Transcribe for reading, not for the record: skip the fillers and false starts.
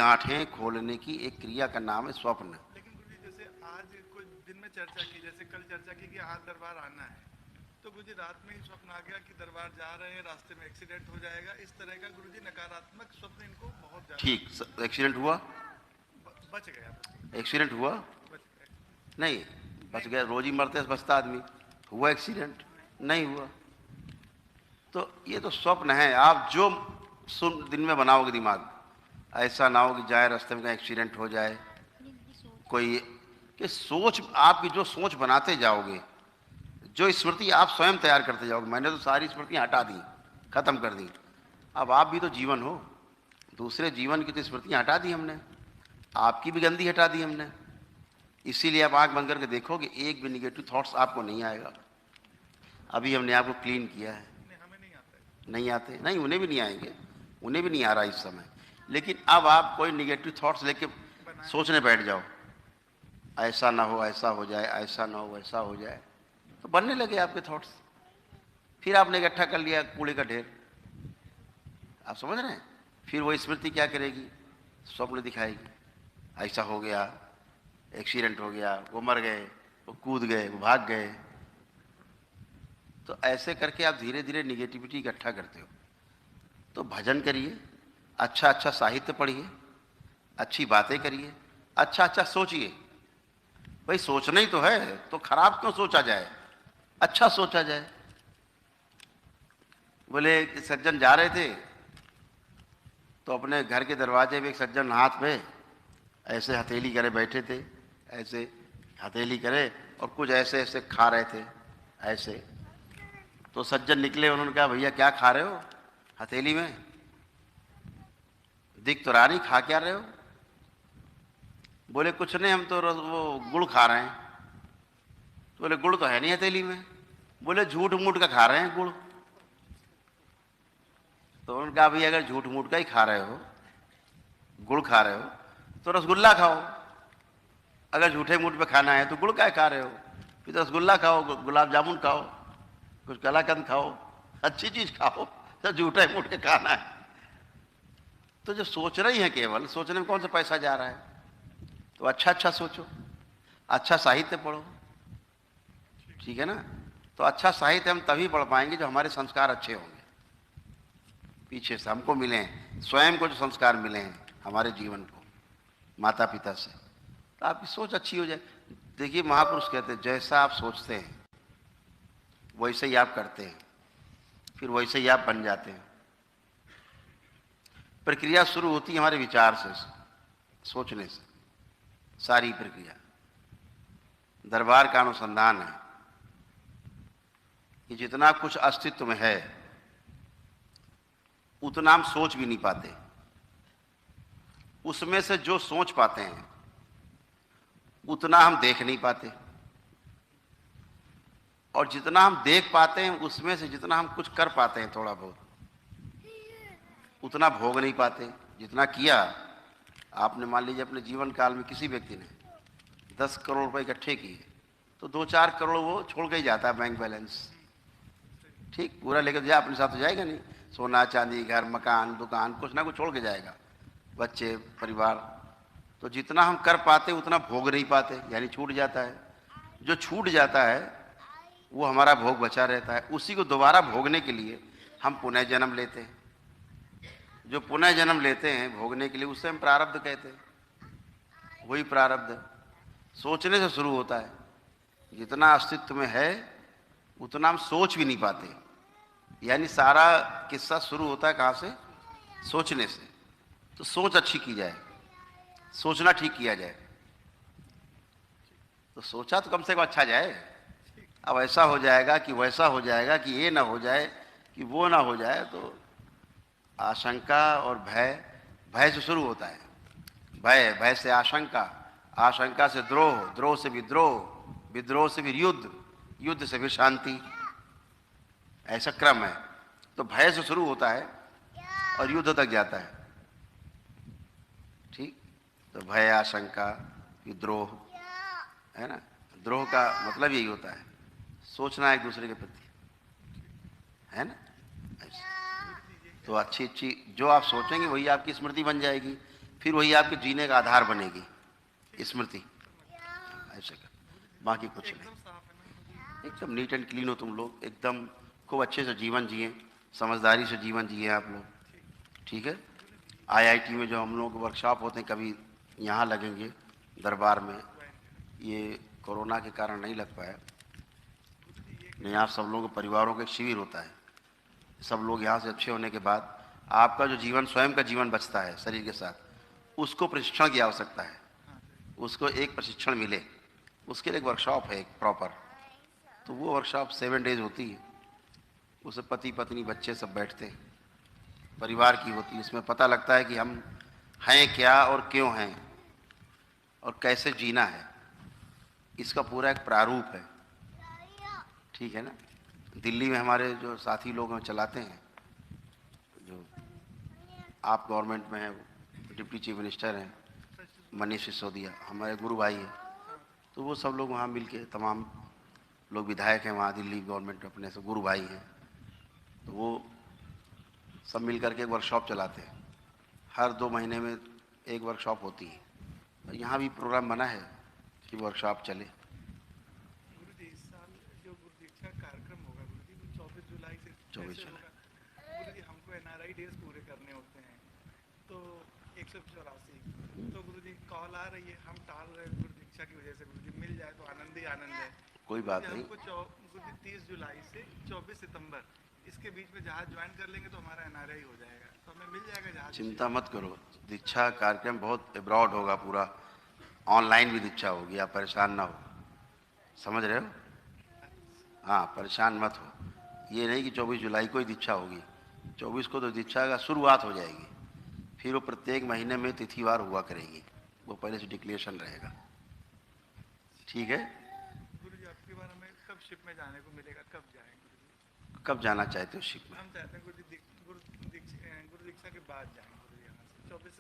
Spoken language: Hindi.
आंखें खोलने की एक क्रिया का नाम है स्वप्न। लेकिन गुरुजी जैसे आज कुछ दिन में चर्चा की, जैसे कल चर्चा की कि आज दरबार आना है, तो गुरुजी रात में ही स्वप्न आ गया कि दरबार जा रहे हैं, रास्ते में एक्सीडेंट हो जाएगा, इस तरह का गुरुजी नकारात्मक स्वप्न इनको बहुत ज्यादा ठीक, एक्सीडेंट हुआ? बच गया, एक्सीडेंट हुआ? बच गया। नहीं, बच नहीं गया। रोज ही मरते बचता आदमी। हुआ एक्सीडेंट? नहीं हुआ। तो ये तो स्वप्न है। आप जो सुन दिन में बनाओगे दिमाग, ऐसा ना हो कि जाए रास्ते में कहीं एक्सीडेंट हो जाए कोई, कि सोच आपकी जो सोच बनाते जाओगे, जो स्मृति आप स्वयं तैयार करते जाओगे। मैंने तो सारी स्मृतियां हटा दी, खत्म कर दी। अब आप भी तो जीवन हो, दूसरे जीवन की तो स्मृतियां हटा दी हमने, आपकी भी गंदी हटा दी हमने। इसीलिए आप आंख बंद करके देखोगे, एक भी निगेटिव थॉट्स आपको नहीं आएगा। अभी हमने आपको क्लीन किया है। हमें नहीं आता है। नहीं आते? नहीं, उन्हें भी नहीं आएंगे, उन्हें भी नहीं आ रहा इस समय। लेकिन अब आप कोई निगेटिव थॉट्स लेके सोचने बैठ जाओ, ऐसा ना हो, ऐसा हो जाए, ऐसा ना हो, ऐसा हो जाए, तो बनने लगे आपके थॉट्स। फिर आपने इकट्ठा कर लिया कूड़े का ढेर। आप समझ रहे हैं? फिर वो स्मृति क्या करेगी? स्वप्न दिखाएगी, ऐसा हो गया, एक्सीडेंट हो गया, वो मर गए, वो कूद गए, वो भाग गए। तो ऐसे करके आप धीरे धीरे निगेटिविटी इकट्ठा करते हो। तो भजन करिए, अच्छा अच्छा साहित्य पढ़िए, अच्छी बातें करिए, अच्छा अच्छा सोचिए। भाई सोचना ही तो है, तो खराब क्यों सोचा जाए, अच्छा सोचा जाए। बोले कि सज्जन जा रहे थे, तो अपने घर के दरवाजे में एक सज्जन हाथ में ऐसे हथेली करे बैठे थे, ऐसे हथेली करे और कुछ ऐसे ऐसे खा रहे थे ऐसे। तो सज्जन निकले, उन्होंने कहा भैया क्या खा रहे हो हथेली में, दिख तो रहा नहीं, खा क्या रहे हो? बोले कुछ नहीं, हम तो वो गुड़ खा रहे हैं। तो बोले गुड़ तो है नहीं हथेली में। बोले झूठ मूठ का खा रहे हैं गुड़। तो उन्होंने कहा भैया अगर झूठ मूठ का ही खा रहे हो, गुड़ खा रहे हो, तो रसगुल्ला खाओ। अगर झूठे मूठ पे खाना है तो गुड़ क्या खा रहे हो? फिर तो रसगुल्ला खाओ, गुलाब जामुन खाओ, कुछ कलाकंद खाओ, अच्छी चीज खाओ, तो झूठे मूठ के खाना है। तो जो सोच रही है, केवल सोचने में कौन सा पैसा जा रहा है? तो अच्छा अच्छा सोचो, अच्छा साहित्य पढ़ो, ठीक है ना? तो अच्छा साहित्य हम तभी पढ़ पाएंगे जो हमारे संस्कार अच्छे होंगे, पीछे से हमको मिले हैं, स्वयं को जो संस्कार मिले हैं हमारे जीवन को माता पिता से, तो आपकी सोच अच्छी हो जाए। देखिए महापुरुष कहते हैं जैसा आप सोचते हैं वैसे ही आप करते हैं, फिर वैसे ही आप बन जाते हैं। प्रक्रिया शुरू होती है हमारे विचार से, सोचने से, सारी प्रक्रिया। दरबार का अनुसंधान है कि जितना कुछ अस्तित्व में है उतना हम सोच भी नहीं पाते। उसमें से जो सोच पाते हैं उतना हम देख नहीं पाते, और जितना हम देख पाते हैं उसमें से जितना हम कुछ कर पाते हैं थोड़ा बहुत, उतना भोग नहीं पाते। जितना किया आपने, मान लीजिए अपने जीवन काल में किसी व्यक्ति ने 10 करोड़ रुपए इकट्ठे किए, तो 2-4 करोड़ वो छोड़ के ही जाता है बैंक बैलेंस। ठीक, पूरा लेकर जाए अपने साथ तो जाएगा नहीं, सोना चांदी घर मकान दुकान कुछ ना कुछ छोड़ के जाएगा, बच्चे परिवार। तो जितना हम कर पाते उतना भोग नहीं पाते, यानी छूट जाता है। जो छूट जाता है वो हमारा भोग बचा रहता है, उसी को दोबारा भोगने के लिए हम पुनः जन्म लेते हैं। जो पुनः जन्म लेते हैं भोगने के लिए, उससे हम प्रारब्ध कहते हैं। वही प्रारब्ध सोचने से शुरू होता है। जितना अस्तित्व में है उतना हम सोच भी नहीं पाते, यानी सारा किस्सा शुरू होता है कहाँ से? सोचने से। तो सोच अच्छी की जाए, सोचना ठीक किया जाए, तो सोचा तो कम से कम अच्छा जाए। अब ऐसा हो जाएगा कि वैसा हो जाएगा कि ये ना हो जाए कि वो ना हो जाए, तो आशंका और भय, भय से शुरू होता है। भय, भय से आशंका, आशंका से द्रोह, द्रोह से विद्रोह, विद्रोह से फिर युद्ध, युद्ध से फिर शांति। ऐसा क्रम है। तो भय से शुरू होता है और युद्ध तक जाता है। ठीक, तो भय आशंका विद्रोह, है ना? द्रोह का मतलब यही होता है, सोचना एक दूसरे के प्रति, है ना? ऐसे। तो अच्छी अच्छी जो आप सोचेंगे वही आपकी स्मृति बन जाएगी। फिर वही आपके जीने का आधार बनेगी, स्मृति। ऐसे कर, बाकी कुछ नहीं। एकदम साफ है ना। एकदम नीट एंड क्लीन हो तुम लोग, एकदम खूब अच्छे से जीवन जिए, समझदारी से जीवन जिए आप लोग, ठीक है। आईआईटी में जो हम लोगों के वर्कशॉप होते हैं, कभी यहाँ लगेंगे दरबार में, ये कोरोना के कारण नहीं लग पाया, नहीं आप सब लोगों के परिवारों का एक शिविर होता है, सब लोग यहाँ से अच्छे होने के बाद आपका जो जीवन स्वयं का जीवन बचता है शरीर के साथ, उसको प्रशिक्षण की आवश्यकता है, उसको एक प्रशिक्षण मिले, उसके लिए एक वर्कशॉप है एक प्रॉपर। तो वो वर्कशॉप 7 डेज होती है, उसमें पति पत्नी बच्चे सब बैठते हैं, परिवार की होती है, उसमें पता लगता है कि हम हैं क्या और क्यों हैं और कैसे जीना है, इसका पूरा एक प्रारूप है, ठीक है ना। दिल्ली में हमारे जो साथी लोग हैं चलाते हैं, जो आप गवर्नमेंट में है, डिप्टी चीफ मिनिस्टर हैं मनीष सिसोदिया, हमारे गुरु भाई हैं, तो वो सब लोग वहाँ मिल के, तमाम लोग विधायक हैं वहाँ दिल्ली गवर्नमेंट अपने से गुरु भाई हैं, तो वो सब मिल करके एक वर्कशॉप चलाते हैं, हर 2 महीने में एक वर्कशॉप होती है। तो यहाँ भी प्रोग्राम बना है कि वर्कशॉप चले। गुरु जी इस साल जो गुरु दीक्षा कार्यक्रम होगा गुरु जी, वो 24 जुलाई से 24 कैसे जुलाई। होगा गुरु जी? हमको एनआरआई डेज पूरे करने होते हैं, तो 184, तो गुरु जी कॉल आ रही है, हम टाल रहे हैं गुरु दीक्षा की वजह से। गुरु जी मिल जाए तो आनंद ही आनंद है। कोई बात नहीं, हमको गुरु जी 30 जुलाई से 24 सितंबर इसके बीच में जहाज ज्वाइन कर लेंगे तो हमारा एनआरआई हो जाएगा, तो हमें मिल जाएगा जहाज। चिंता मत करो, दीक्षा कार्यक्रम बहुत अब्रॉड होगा, पूरा ऑनलाइन भी दीक्षा होगी, आप परेशान ना हो, समझ रहे हो। हाँ परेशान मत हो, ये नहीं कि 24 जुलाई को ही दीक्षा होगी, 24 को तो दीक्षा का शुरुआत हो जाएगी, फिर वो प्रत्येक महीने में तिथिवार हुआ करेगी, वो पहले से डिक्लेरेशन रहेगा, ठीक है। गुरु जी आपकी बार हमें कब शिप में जाने को मिलेगा, कब जाएंगे गुरु जी? कब जाना चाहते हो शिप में? हम चाहते हैं गुरु जी गुरु दीक्षा के बाद जाएंगे गुरु जी, यहाँ से 24